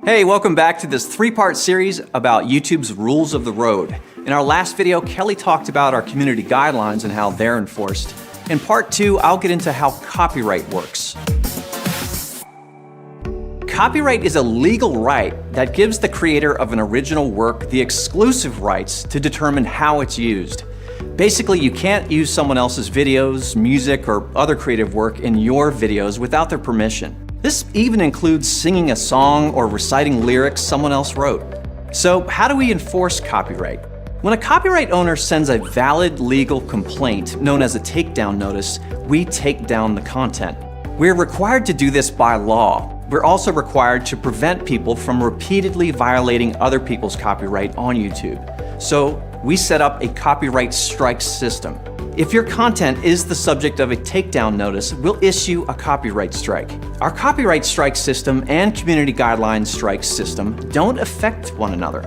Hey, welcome back to this three-part series about YouTube's rules of the road. In our last video, Kelly talked about our community guidelines and how they're enforced. In part 2, I'll get into how copyright works. Copyright is a legal right that gives the creator of an original work the exclusive rights to determine how it's used. Basically, you can't use someone else's videos, music, or other creative work in your videos without their permission. This even includes singing a song or reciting lyrics someone else wrote. So how do we enforce copyright? When a copyright owner sends a valid legal complaint, known as a takedown notice, we take down the content. We're required to do this by law. We're also required to prevent people from repeatedly violating other people's copyright on YouTube. So we set up a copyright strike system. If your content is the subject of a takedown notice, we'll issue a copyright strike. Our copyright strike system and community guidelines strike system don't affect one another.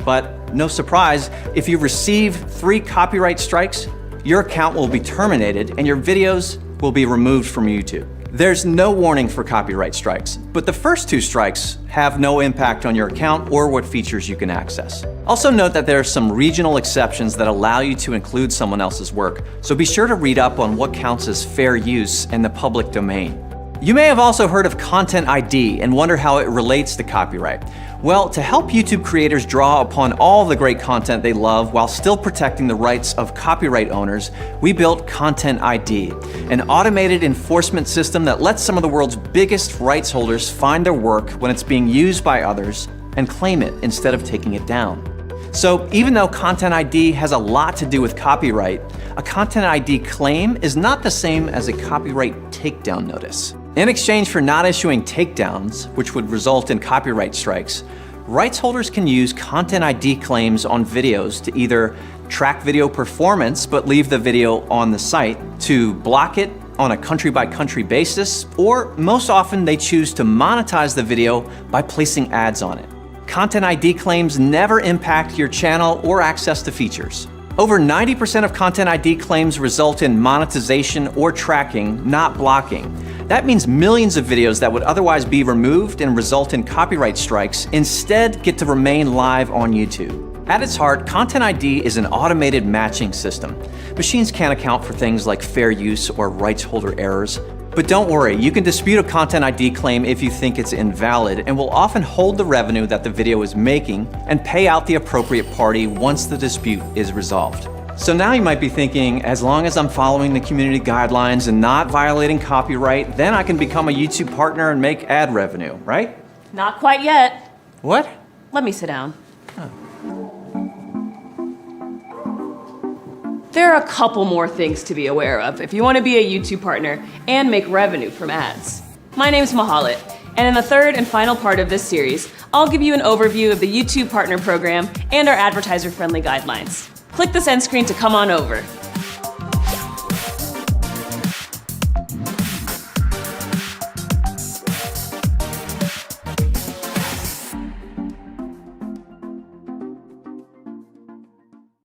But no surprise, if you receive 3 copyright strikes, your account will be terminated and your videos will be removed from YouTube. There's no warning for copyright strikes, but the first 2 strikes have no impact on your account or what features you can access. Also note that there are some regional exceptions that allow you to include someone else's work, so be sure to read up on what counts as fair use in the public domain. You may have also heard of Content ID and wonder how it relates to copyright. Well, to help YouTube creators draw upon all the great content they love while still protecting the rights of copyright owners, we built Content ID, an automated enforcement system that lets some of the world's biggest rights holders find their work when it's being used by others and claim it instead of taking it down. So even though Content ID has a lot to do with copyright, a Content ID claim is not the same as a copyright takedown notice. In exchange for not issuing takedowns, which would result in copyright strikes, rights holders can use Content ID claims on videos to either track video performance but leave the video on the site, to block it on a country-by-country basis, or most often they choose to monetize the video by placing ads on it. Content ID claims never impact your channel or access to features. Over 90% of Content ID claims result in monetization or tracking, not blocking. That means millions of videos that would otherwise be removed and result in copyright strikes instead get to remain live on YouTube. At its heart, Content ID is an automated matching system. Machines can't account for things like fair use or rights holder errors. But don't worry, you can dispute a Content ID claim if you think it's invalid, and will often hold the revenue that the video is making and pay out the appropriate party once the dispute is resolved. So now you might be thinking, as long as I'm following the community guidelines and not violating copyright, then I can become a YouTube partner and make ad revenue, right? Not quite yet. What? Let me sit down. There are a couple more things to be aware of if you want to be a YouTube partner and make revenue from ads. My name's Mahalit, and in the third and final part of this series, I'll give you an overview of the YouTube Partner Program and our advertiser-friendly guidelines. Click this end screen to come on over.